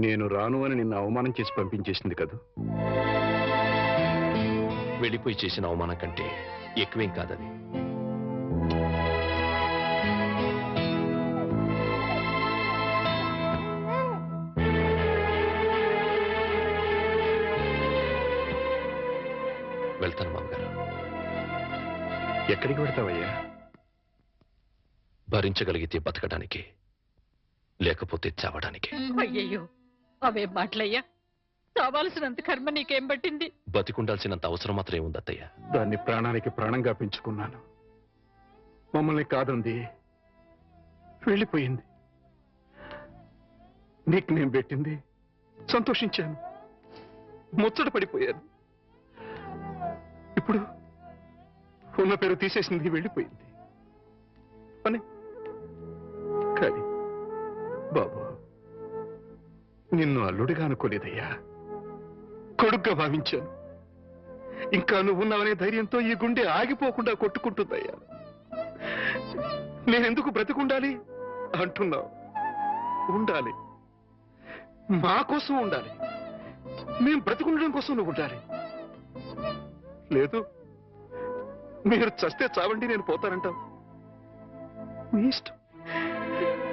నేను రాను అని నిన్ను అవమానం చేసి పంపించేసింది కదా. వెళ్ళిపోయి చేసిన అవమానం కంటే ఎక్కువేం కాదది. వెళ్తాను మామగారు. ఎక్కడికి వెళ్తావయ్యా? భరించగలిగితే బతకడానికి, లేకపోతే చావడానికి. అయ్యయ్యో, అవే మాటలయ్యా. చావాల్సినంత కర్మ నీకేం పట్టింది? బతికుండాల్సినంత అవసరం మాత్రం ఏముంది అత్తయ్య? దాన్ని ప్రాణానికి ప్రాణంగా పెంచుకున్నాను. మమ్మల్ని కాదంది, వెళ్ళిపోయింది. నీకు నేను పెట్టింది సంతోషించాను, ముచ్చట పడిపోయాను. ఇప్పుడు ఉన్న పేరు తీసేసింది, వెళ్ళిపోయింది అని. కానీ బాబు, నిన్ను అల్లుడిగా అనుకోలేదయ్యా, కొడుగ్గా భావించాను. ఇంకా నువ్వున్నావనే ధైర్యంతో ఈ గుండె ఆగిపోకుండా కొట్టుకుంటుందయ్యా. నేనెందుకు బ్రతికుండాలి అంటున్నావు? ఉండాలి, మా కోసం ఉండాలి. మేము బ్రతికుండడం కోసం నువ్వు ఉండాలి. లేదు, మీరు చస్తే చావండి, నేను పోతానంటావు. మీ ఇష్టం,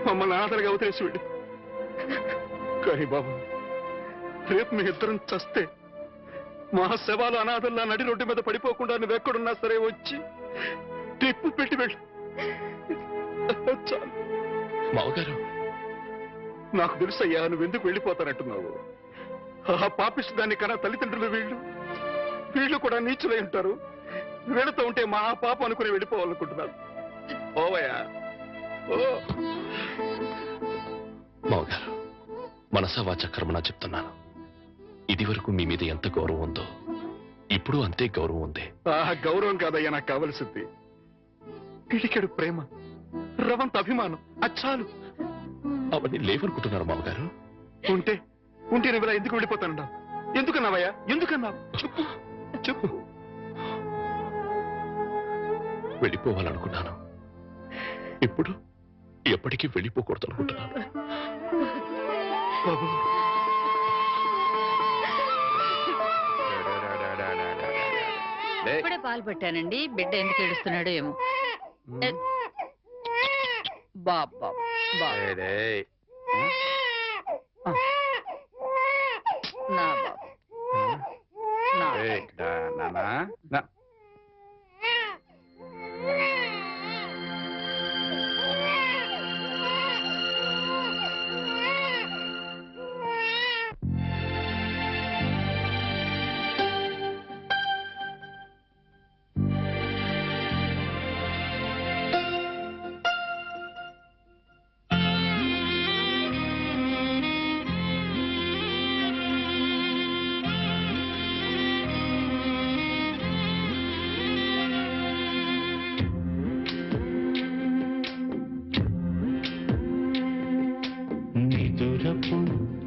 మమ్మల్ని అనాథలుగా వదిలేసి వెళ్ళి. కానీ బాబు, రేపు మీ ఇద్దరం చస్తే మా శవాలు అనాథల్లా నడి రోడ్డు మీద పడిపోకుండా నువ్వెక్కడున్నా సరే వచ్చి టిప్పు పెట్టి వెళ్ళి. చాలు మావగారు. నాకు తెలుసయ్యా, నువ్వెందుకు వెళ్ళిపోతానంటున్నావు. ఆ పాపిష్టి దాన్ని కన్నా తల్లిదండ్రులు వీళ్ళు కూడా నీచులై ఉంటారు. వీళ్ళతో ఉంటే మా పాప అనుకుని వెళ్ళిపోవాలనుకుంటున్నారు. ఓవయ్యా ఓ. మావగారు, మనసా వాచ కర్మనా చెప్తున్నాను. ఇది వరకు మీ మీద ఎంత గౌరవం ఉందో ఇప్పుడు అంతే గౌరవం ఉంది. ఆ గౌరవం కాదయ్యా నాకు కావలసింది, పిడికెడు ప్రేమ, రవంత అభిమానం. అచ్చాలు. అవన్నీ లేవనుకుంటున్నారు మామగారు. ఉంటే నువ్వు ఇలా ఎందుకు వెళ్ళిపోతానన్నావు? ఎందుకన్నావయ్యా? ఎందుకన్నావు? చెప్పు చెప్పు. వెళ్ళిపోవాలనుకున్నాను, ఇప్పుడు ఎప్పటికీ వెళ్ళిపోకూడదు అనుకుంటున్నాను. బాబు, ఇప్పుడే పాలు పెట్టానండి. బిడ్డ ఎందుకు ఏడుస్తున్నాడో ఏమో. బాబా నా బాబు.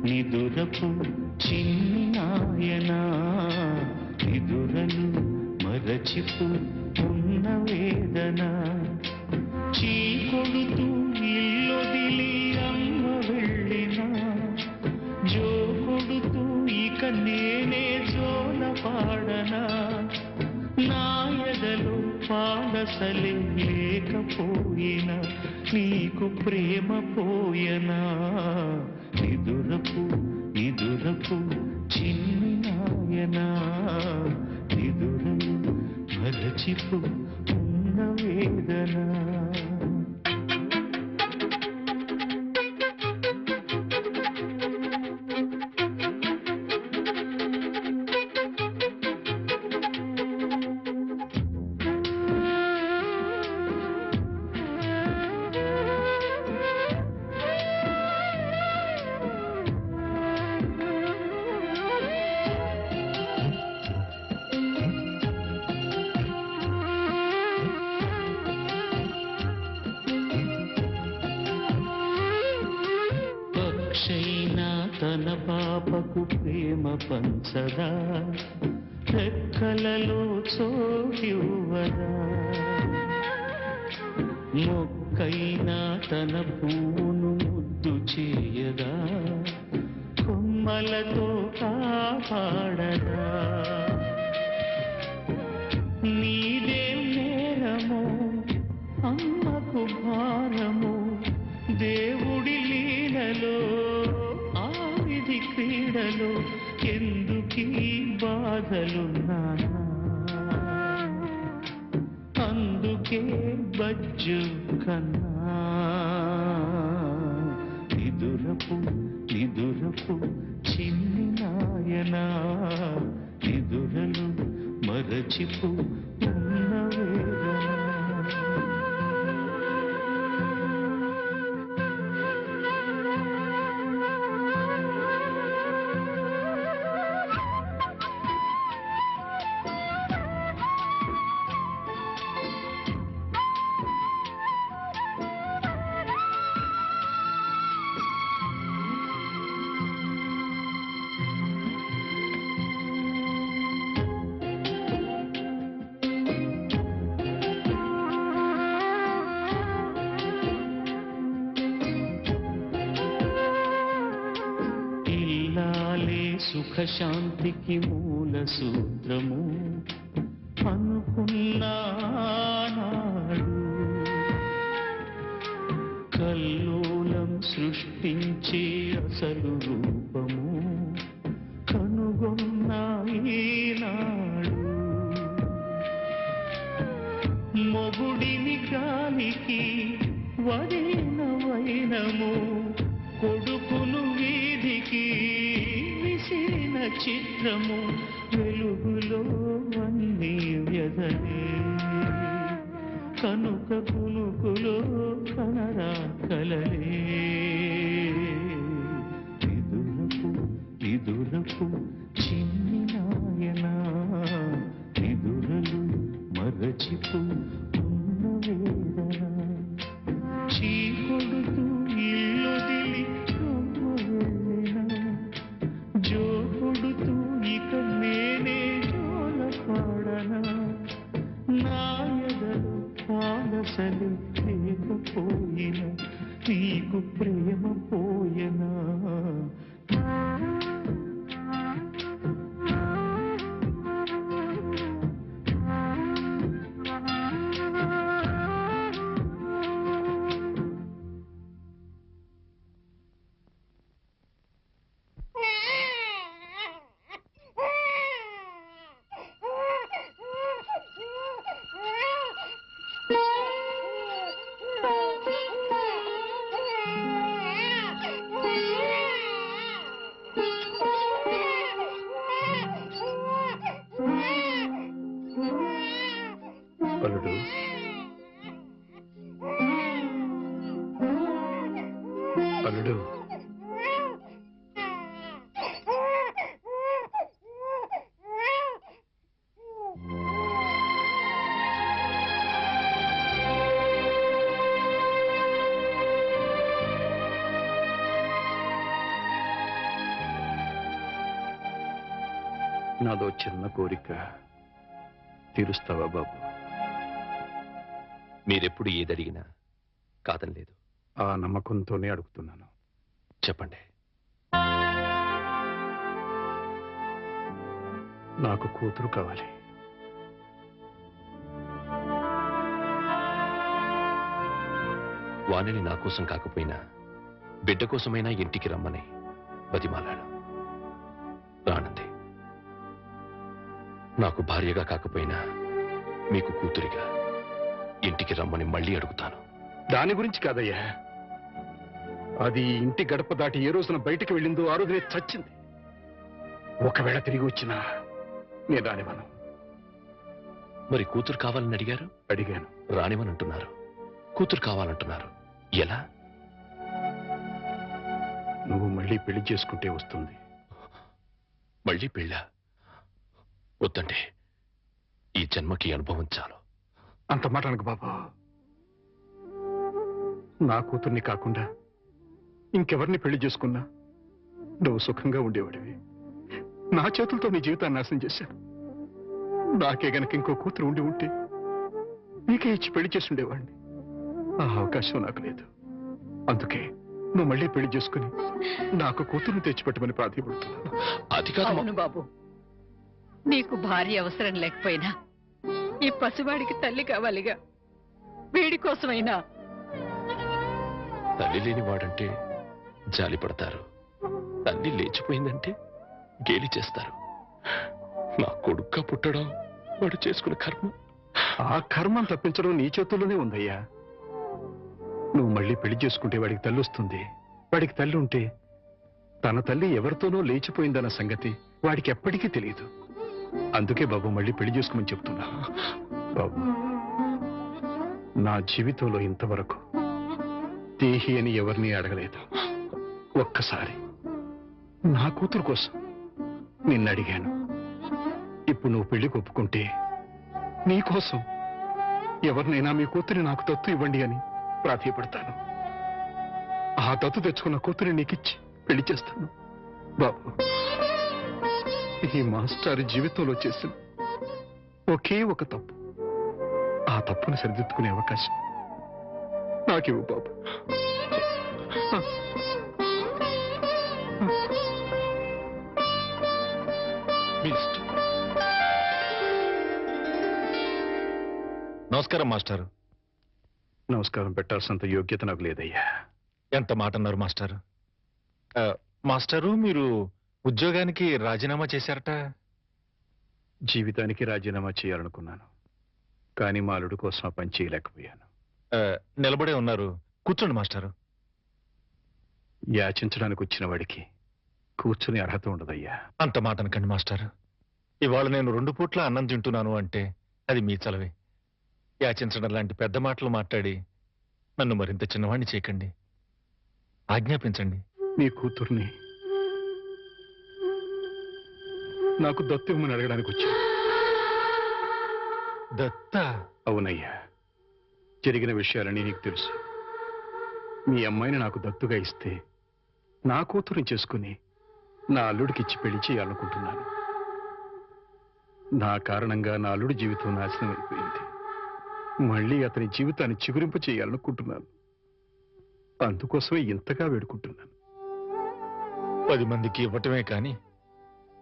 నిదురపు చిన్ని నాయనా, నిదురలు మరచిపు ఉన్న వేదన, చీకొడుతూ ఇల్లొదిలి అమ్మ వెళ్ళినా, జో కొడుతూ ఇక నేనే జోల పాడనా, నా ఎదలో పాదసలే లేకపోయినా నీకు ప్రేమ పోయనా. నిదురపు చిన్ని నాయనా, నిదురలు మరచిపు ఉన్న వేదన. తన పాపకు ప్రేమ పంచదా రెక్కలలో చోటివ్వదా మొక్కైనా తన పువ్వును ముద్దు చేయదా కొమ్మలతో కాపాడదా నీదేం నేరమో అమ్మకు భారమో దేవుడి లీలలో ఆ విధి క్రీడలో ఎందుకీ బాధలు నానా అందుకే బజ్జు కన్నా నిదురపు నిదురపు చిన్ని నాయనా నిదురలు మరచిపు ఉన్న వేదన సుఖ శాంతికి మూల సూత్రము అనుకున్నాడు కల్లోలం సృష్టించే అసలు రూపము కనుగొన్నాడు మొగుడిని గాలికి వదిన వైనము కొడుకును వీధికి విసిరిన చిత్రము వెలుగులో అన్ని వ్యధలే కనుక కునుకులో కనరా కలలే నిదురపు నిదురపు చిన్ని నాయనా నిదురలు మరచిపు ఉన్న వేదన చీకొడుతూ ఇల్లొదిలి జో కొడుతూ ఇక నేనే జోల పాడనా నాయదలు పాలసలు లేకపోయినా నీకు ప్రేమ పోయనా అల్లుడు అల్లుడు నాదో చిన్న కోరిక తీరుస్తావా బాబు? మీరెప్పుడు ఏదడిగినా కాదని లేదు. ఆ నమ్మకంతోనే అడుగుతున్నాను. చెప్పండి. నాకు కూతురు కావాలి. వాణిని నా కోసం కాకపోయినా బిడ్డ కోసమైనా ఇంటికి రమ్మని బతిమాలాడు. రానంది. నాకు భార్యగా కాకపోయినా మీకు కూతురిగా ఇంటికి రమ్మని మళ్ళీ అడుగుతాను. దాని గురించి కాదయ్యా, అది ఇంటి గడప దాటి ఏ రోజున బయటికి వెళ్ళిందో ఆ రోజునే చచ్చింది. ఒకవేళ తిరిగి వచ్చినా నేను రానివ్వను. మరి కూతురు కావాలని అడిగారు? అడిగాను. రానివని అంటున్నారు. కూతురు కావాలంటున్నారు. ఎలా? నువ్వు మళ్ళీ పెళ్లి చేసుకుంటే వస్తుంది. మళ్ళీ పెళ్ళా? వద్దంటే ఈ జన్మకి అనుభవం చాలు. అంత మాట అనకు బాబా. నా కూతుర్ని కాకుండా ఇంకెవరిని పెళ్లి చేసుకున్నా నువ్వు సుఖంగా ఉండేవాడివి. నా చేతులతో నీ జీవితాన్ని నాశనం చేశాను. నాకే గనక ఇంకో కూతురు ఉండి ఉంటే నీకే ఇచ్చి పెళ్లి చేసి ఉండేవాడిని. ఆ అవకాశం నాకు లేదు. అందుకే నువ్వు మళ్ళీ పెళ్లి చేసుకుని నాకు కూతురుని తెచ్చిపెట్టమని ప్రాధాన్యపడుతున్నాను. అది కాదు అవును బాబు, నీకు భార్య అవసరం లేకపోయినా ఈ పసివాడికి తల్లి కావాలిగా. వీడి కోసమైనా. తల్లి లేని వాడంటే జాలి పడతారు, తల్లి లేచిపోయిందంటే గేలి చేస్తారు. నా కొడుక్క పుట్టడం వాడు చేసుకున్న కర్మ. ఆ కర్మం తప్పించడం నీ చేతుల్లోనే ఉందయ్యా. నువ్వు మళ్ళీ పెళ్లి చేసుకుంటే వాడికి తల్లి వస్తుంది. వాడికి తల్లి ఉంటే తన తల్లి ఎవరితోనో లేచిపోయిందన్న సంగతి వాడికి ఎప్పటికీ తెలియదు. అందుకే బాబు మళ్ళీ పెళ్లి చేసుకోమని చెప్తున్నా. బాబు, నా జీవితంలో ఇంతవరకు దేహి అని ఎవరిని అడగలేదు. ఒక్కసారి నా కూతురు కోసం నిన్ను అడిగాను. ఇప్పుడు నువ్వు పెళ్లి ఒప్పుకుంటే నీకోసం ఎవరినైనా మీ కూతురి నాకు దత్తు ఇవ్వండి అని ప్రాధాయపడతాను. ఆ దత్తు తెచ్చుకున్న కూతురి నీకిచ్చి పెళ్లి చేస్తాను. బాబు, ఈ మాస్టర్ జీవితంలో చేసిన ఒకే ఒక తప్పు, ఆ తప్పును సరిదిద్దుకునే అవకాశం నాకివ్వు బాబు. నమస్కారం మాస్టారు. నమస్కారం పెట్టాల్సినంత యోగ్యత నాకు లేదయ్యా. ఎంత మాట అన్నారు మాస్టారు. మాస్టారు, మీరు ఉద్యోగానికి రాజీనామా చేశారట. జీవితానికి రాజీనామా చేయాలనుకున్నాను, కానీ మా అల్లుడు కోసం ఆ పని చేయలేకపోయాను. నిలబడే ఉన్నారు, కూర్చోండి మాస్టారు. యాచించడానికి వచ్చిన వాడికి కూర్చుని అర్హత ఉండదయ్యా. అంత మాట అనకండి మాస్టారు. ఇవాళ నేను 2 పూట్ల అన్నం తింటున్నాను అంటే అది మీ చలవే. యాచించడం లాంటి పెద్ద మాటలు మాట్లాడి నన్ను మరింత చిన్నవాణ్ణి చేయకండి, ఆజ్ఞాపించండి. నీ కూతుర్ని నాకు దత్తు ఇవ్వమని అడగడానికి వచ్చా. దత్త? అవునయ్యా, జరిగిన విషయాలని నీకు తెలుసు. మీ అమ్మాయిని నాకు దత్తుగా ఇస్తే నా కూతురుని చేసుకుని నా అల్లుడికి ఇచ్చి పెళ్లి చేయాలనుకుంటున్నాను. నా కారణంగా నా అల్లుడి జీవితం నాశనం అయిపోయింది. మళ్ళీ అతని జీవితాన్ని చిగురింప చేయాలనుకుంటున్నాను. అందుకోసమే ఇంతగా వేడుకుంటున్నాను. 10 మందికి ఇవ్వటమే కాని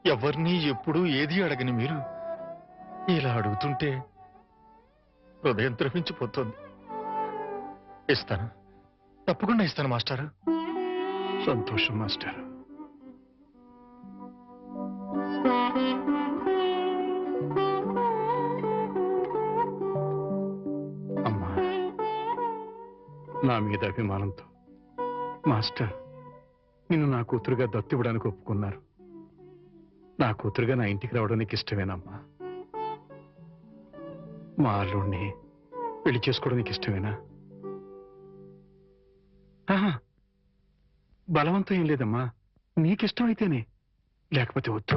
ఎవరిని ఎప్పుడూ ఏది అడగని మీరు ఇలా అడుగుతుంటే హృదయం ద్రవించిపోతుంది. ఇస్తాను, తప్పకుండా ఇస్తాను మాస్టారు. సంతోషం మాస్టర్. అమ్మా, నా మీద అభిమానంతో మాస్టర్ నిన్ను నా కూతురుగా దత్తు ఇవ్వడానికి ఒప్పుకున్నారు. నా కూతురుగా నా ఇంటికి రావడం నీకు ఇష్టమేనమ్మా? మా అల్లుడిని పెళ్లి చేసుకోవడం నీకు ఇష్టమేనా? బలవంతం ఏం లేదమ్మా, నీకిష్టం అయితేనే, లేకపోతే వద్దు.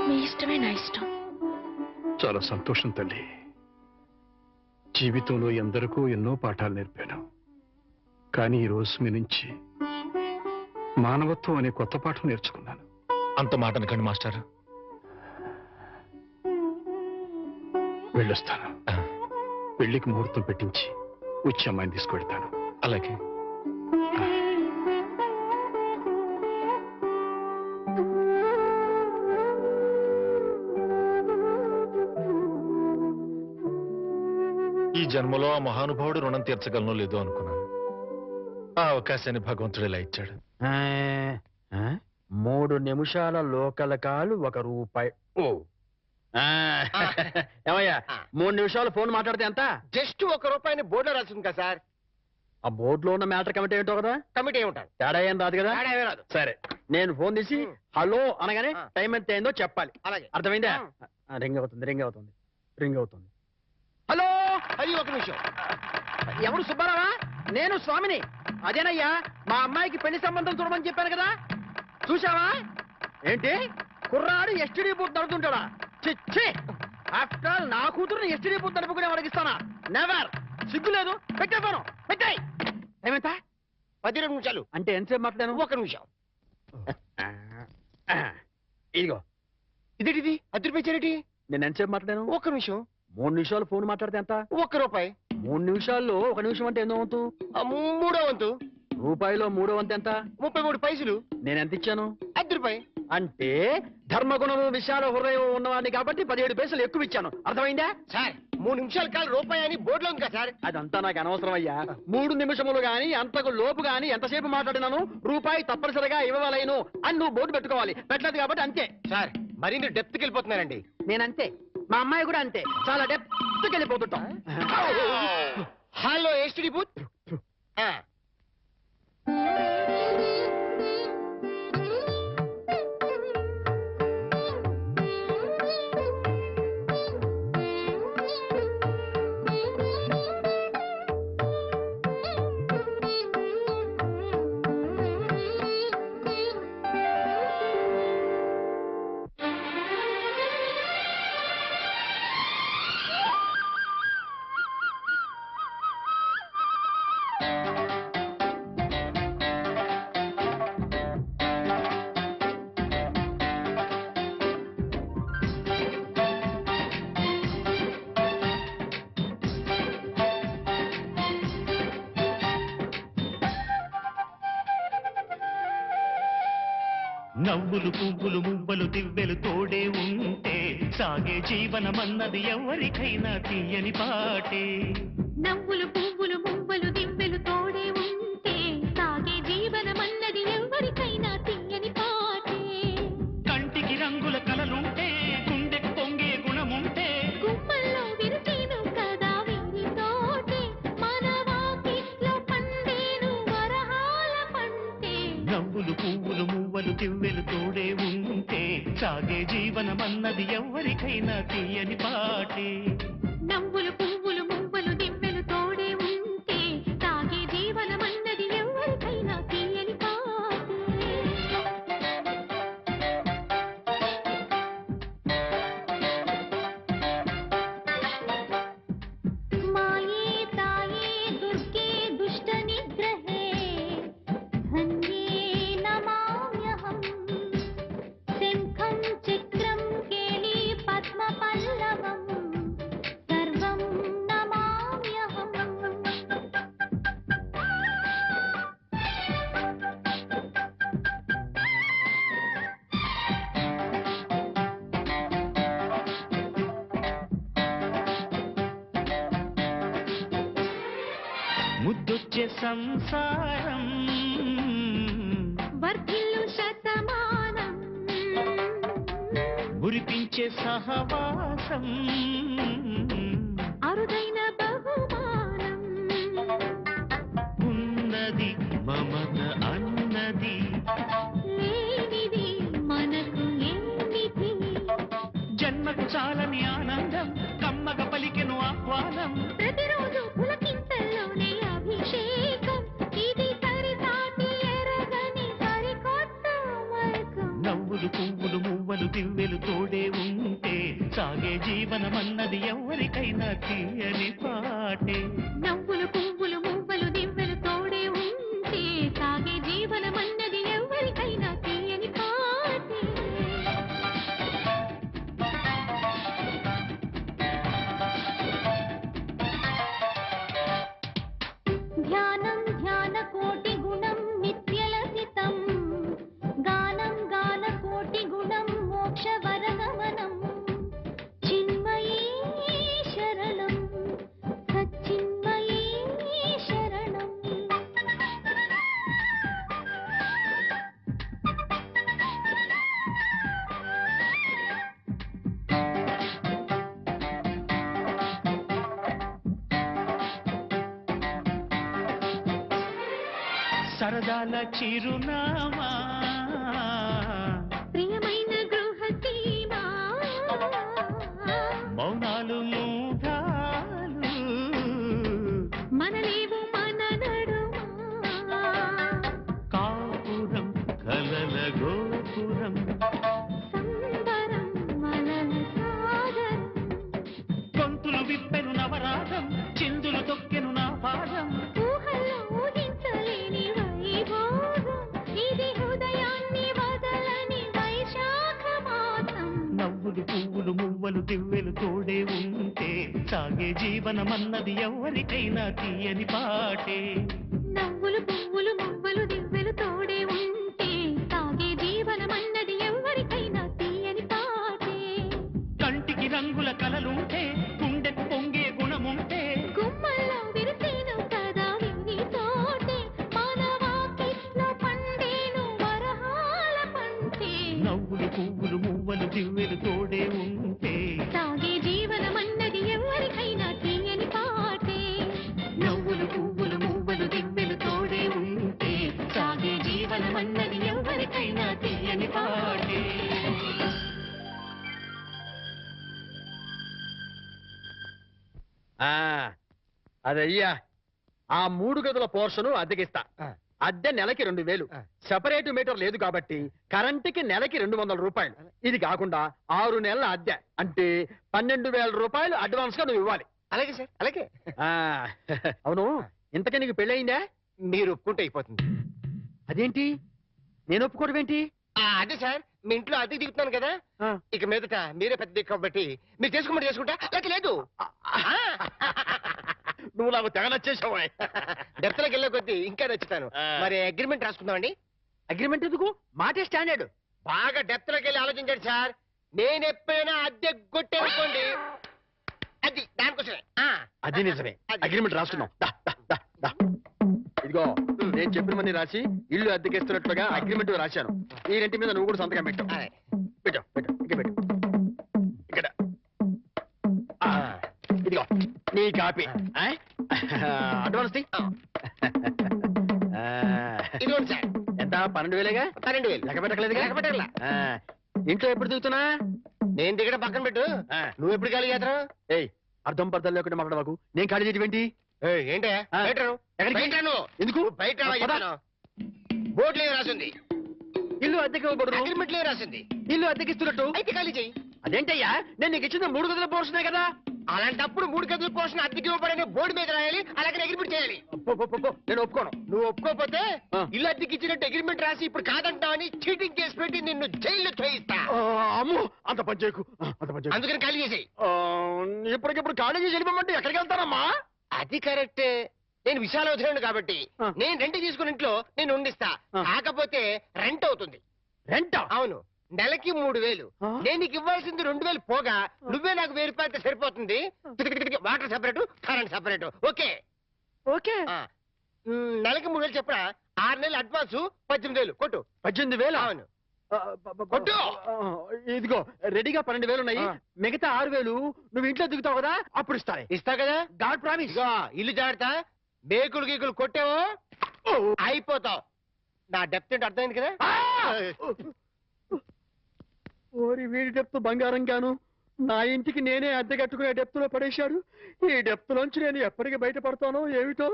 మీ ఇష్టమే నా ఇష్టం. చాలా సంతోషం తల్లి. జీవితంలో ఎందరికో ఎన్నో పాఠాలు నేర్పాను, కానీ ఈ రోజు మీ నుంచి మానవత్వం అనే కొత్త పాఠం నేర్చుకున్నాను. అంత మాట అనకండి మాస్టర్. వెళ్ళొస్తాను. పెళ్లికి ముహూర్తం పెట్టించి వచ్చి అమ్మాయిని తీసుకువెళ్తాను. అలాగే. ఈ జన్మలో ఆ మహానుభావుడు రుణం తీర్చగలనో లేదో అనుకున్నాను. ఆ అవకాశాన్ని భగవంతుడు ఇలా ఇచ్చాడు. 3 నిమిషాల లోకల్ కాలు ₹1. ఓ ఏమయ్యా, 3 నిమిషాలు ఫోన్ మాట్లాడితే ఎంత? జస్ట్ ₹1 బోర్డులో రాసింది కదా సార్. ఆ బోర్డులో ఉన్న మ్యాటర్ కమిటీ ఏంటో కదా. కమిటీ ఏముంటారు? తేడా ఏం రాదు కదా. తేడా ఏమీ రాదు. సరే, నేను ఫోన్ తీసి హలో అనగానే టైం ఎంత అయిందో చెప్పాలి. అలాగే. అర్థమైందా? రింగ్ అవుతుంది. హలో, అది 1 నిమిషం. ఎవరు? సుబ్బారావా? నేను స్వామిని. అదేనయ్యా, మా అమ్మాయికి పెళ్లి సంబంధం చూడమని చెప్పాను కదా, చూసావా? ఏంటి కుర్రాడు ఎస్టీడీ బూత్ నడుపుతుంటాడా? చిచ్చి! ఆఫ్టర్ ఆల్ నా కూతురు ఎస్టీడీ బూత్ నడుపుకునే వాడికి ఇస్తానా? నెవర్! సిగ్గు లేదు. పెట్టేస్తాను. పెట్టాయి. ఏమెంత? 12 నిమిషాలు. అంటే ఎంతసేపు మాట్లాడాను? 1 నిమిషం. ఇదిగో. ఇదేంటిది 10 రూపాయలు చారిటీ? నేను ఎంతసేపు మాట్లాడాను? 1 నిమిషం. 3 నిమిషాలు ఫోన్ మాట్లాడితే ఎంత? 1 రూపాయి. 3 నిమిషాల్లో 1 నిమిషం అంటే ఎన్నో వంతు? 3వ వంతు. రూపాయిలో 3వ వంతు ఎంత? 33 పైసలు. నేను ఎంత ఇచ్చాను? 10 రూపాయి. అంటే ధర్మగుణము విశాల హృదయం ఉన్నవాడిని కాబట్టి 17 పైసలు ఎక్కువ ఇచ్చాను. అర్థమైందా? సార్ 3 నిమిషాల కాలం రూపాయి అని బోర్డులో ఉంది కదా సార్. అదంతా నాకు అనవసరం అయ్యా. 3 నిమిషములు గాని అంతకు లోపు గాని ఎంతసేపు మాట్లాడినాను రూపాయి తప్పనిసరిగా ఇవ్వవలేను అని నువ్వు బోర్డు పెట్టుకోవాలి. పెట్టలేదు కాబట్టి అంతే. సార్ మరి మీరు డెప్త్కి వెళ్ళిపోతున్నారండి. నేనంతే, మా అమ్మాయి కూడా అంతే. చాలా డెప్త్కి వెళ్ళిపోతుంటాం. Hello STD booth. నవ్వులు పువ్వులు మువ్వలు దివ్వెలు తోడే ఉంటే సాగే జీవనమన్నది ఎవరికైనా తీయని పాటే. నవ్వులు పువ్వులు మువ్వలు దివ్వెలు తోడే ఉంటే సాగే జీవనమన్నది ఎవరికైనా తీయని పాటే. కంటికి రంగుల కలలుంటే గుండెకు పొంగే గుణముంటే గుమ్మల్లో విరిసేను కదా వీరితోటే మన వాకిట్లో పండేను వరహాల పంటే. నవ్వులు పువ్వులు మువ్వలు దివ్వెలు తోడే ఉంటే సాగే జీవనమన్నది ఎవరికైనా తీయని పాటే. నవ్వులు పువ్వులు మువ్వలు దివ్వెలు తోడే ఉంటే సాగే జీవనమన్నది ఎవరికైనా తీయని పాటే. మాయే తాయే దుర్గే దుష్ట నిగ్రహే ధన్యే నమామ్యహం. శంఖం చక్రం కేళీ పద్మ పల్లవం సర్వం నమామ్యహం. ముద్దొచ్చే సంసారం వర్ధిల్లు శతమానం మురిపించే సహవాసం అరుదైన బహుమానం. ఉన్నది మమత అన్నది లేనిది మనకు ఏమిటి? జన్మకు చాలని ఆనందం కమ్మగ పలికెను ఆహ్వానం. ప్రతిరోజు పులకింతల్లోనే అభిషేకం. ఇది సరిసాటి ఎరగని సరికొత్త మైకం. నవ్వులు పువ్వులు మువ్వలు దివ్వెలు తోడే ఉంటే సాగే జీవనమన్నది ఎవరికైనా తీయని పాటే. నవ్వులు పువ్వులు మువ్వలు దివ్వెలు తోడే ఉంటే సాగే జీవనమన్నది ఎవరికైనా తీయని పాటే. ధ్యానం ధ్యాన కోటి గుణం నిత్యలసితం. గానం గాన కోటి గుణం మోక్ష వరగమనం. చిన్మయీ శరణం సచ్చిన్మయీ శరణం. సరదాల చిరునామా ప్రియమైన గృహసీమా మౌనాలు మూఢాలు మనలేవు మన నడుమా. కాపురం కలల గోపురం సన్న ఆహ్లాదం చిందులు తొక్కెను నా పాదం ఊహల్లో ఊహించలేని వైభోగం ఇది హృదయాన్ని వదలని వైశాఖ మాసం నవ్వులు పువ్వులు మువ్వలు దివ్వెలు తోడే ఉంటే సాగే జీవనమన్నది ఎవరికైనా తీయని పాటే నవ్వులు పువ్వులు మువ్వలు దివ్వెలు తోడే ఉంటే సాగే జీవనమన్నది ఎవరికైనా తీయని పాటే కంటికి రంగుల కలలుంటే గుండెకు పొంగే గుణముంటే గుమ్మల్లో విరిసేను కదా విని తోటే మానవాకిట్లో పండేను వరహాల పంటే నవ్వులు పువ్వులు మువ్వలు దివ్వెలు తోడే ఉంటే సాగే జీవనమన్నది ఎవరికైనా తీయని పాటే నవ్వులు పువ్వులు మువ్వలు దివ్వెలు తోడే ఉంటే సాగే జీవనమన్నది ఎవరికైనా తీయని పాటే అదయ్యా ఆ 3 గదుల పోర్షను అద్దెకిస్తా అద్దె నెలకి 2000 సెపరేట్ మీటర్ లేదు కాబట్టి కరెంటుకి నెలకి 200 రూపాయలు ఇది కాకుండా 6 నెలల అద్దె అంటే 12,000 రూపాయలు అడ్వాన్స్ గా నువ్వు ఇవ్వాలి అలాగే సార్ అలాగే ఆ, అవును ఇంతకీ నీకు పెళ్ళయిందా మీరు ఒప్పుకుంటే అయిపోతుంది అదేంటి నేను ఒప్పుకోవడం ఏంటి అదే సార్ మీ ఇంట్లో అద్దెకి దిగుతున్నాను కదా ఆ. ఇక మీదట మీరే పెద్ద దిక్కు కాబట్టి మీరు చేసుకోమని చేసుకుంటా లేక లేదు నువ్వు నాకు తెగ నచ్చేసావా డెప్త్లోకి వెళ్ళే కొద్దీ ఇంకా నచ్చుతాను ఆ. మరి అగ్రిమెంట్ రాసుకుందామండి అగ్రిమెంట్ ఎందుకు మాటే స్టాండర్డ్ బాగా డెప్త్లోకి వెళ్ళి ఆలోచించండి సార్ నేను ఎప్పుడైనా అద్దె కొట్టేనుకోండి అది దానికోసమే అది నిజమే అది. అగ్రిమెంట్ రాసుకున్నాం దా, దా, దా, దా. ఇదిగో నేను చెప్పిన మంది రాసి ఇల్లు అద్దెకిస్తున్నట్లుగా అగ్రిమెంట్ రాశాను ఈ రెంటి మీద నువ్వు కూడా సంతకం పెట్టు అదే. పెట్టు పెట్టు ఇక్కడ పెట్టు ఇక్కడ ఆ, ఇదిగో నీ కాపీ ఆ? అడ్వాన్స్ తీ. ఆ. ఇదిగోండి సార్ ఎంత 12,000గా 12,000 లెక్క పెట్టలేదుగా లెక్క పెట్టగల. ఆ. ఇంట్లో ఎప్పుడు దిగుతున్నా నేను దిగడం పక్కన పెట్టు ఆ. నువ్వు ఎప్పుడు ఖాళీ చేస్తావు ఏయ్ అర్థం పర్థం లేకుండా మాట్లాడవాకు నేను ఖాళీ చేయటం ఏంటే ఆ. బయట రా. ఎక్కడికి? బయట రా నువ్వు. ఎందుకు నువ్వు బయట రా, పద. చెప్తాను. బోర్డులో ఏం రాసింది ఇల్లు అద్దెకి ఇవ్వబడును అగ్రిమెంట్ లో ఏం రాసింది ఇల్లు అద్దెకిస్తున్నట్టు అయితే ఖాళీ చెయ్యి అదేంటయ్యా నేను నీకు ఇచ్చిన 3 గదుల పోర్షనే కదా అలాంటప్పుడు 3 గదుల పోర్షన్ అద్దెకి ఇవ్వబడని బోర్డు మీద రాయాలి అలాగే అగ్రిమెంట్ చేయాలి నేను ఒప్పుకోను నువ్వు ఒప్పుకోకపోతే ఆ. ఇల్లు అద్దెకి ఇచ్చినట్టు అగ్రిమెంట్ రాసి ఇప్పుడు కాదంటావని చీటింగ్ కేసు పెట్టి నిన్ను జైల్లో చేయిస్తా అమ్ము అంత పని చేయకు అంత పని చేయకు అందుకని ఖాళీ చేసేయి ఇప్పటికిప్పుడు కాలేజీ వెళ్ళిపోమంటే ఎక్కడికి వెళ్తారమ్మా అది కరెక్టే నేను విశాలవధుడు కాబట్టి ఆ. నేను రెంట్ తీసుకుని ఇంట్లో నేను ఉండిస్తా ఆ. కాకపోతే రెంట్ అవుతుంది రెంట్ అవును నెలకి 3,000 ఆ? నేను నీకు ఇవ్వాల్సింది 2,000 పోగా నువ్వే నాకు 1,000 రూపాయలతో సరిపోతుంది water separate current separate okay okay నెలకి 3,000 చెప్పరా 6 నెలలు అడ్వాన్స్ 18,000 కొట్టు 18,000 అవును కొట్టు ఇదిగో రెడీగా 12,000 ఉన్నాయి ఆ. మిగతా 6,000 నువ్వు ఇంట్లో దిగుతావు కదా అప్పుడు ఇస్తానే ఇస్తా కదా గాడ్ ప్రామిస్ ఇదిగో ఇల్లు జాగ్రత్త బేకులు గీకులు కొట్టావో అయిపోతావు నా డెప్త్ ఏంటి అర్థమైంది కదా ఓరి వీడి డెప్త్ బంగారం గాను నా ఇంటికి నేనే అద్దె కట్టుకునే డెప్త్ లో పడేశాడు ఈ డెప్త్ లోంచి నేను ఎప్పటికి బయటపడతానో ఏమిటో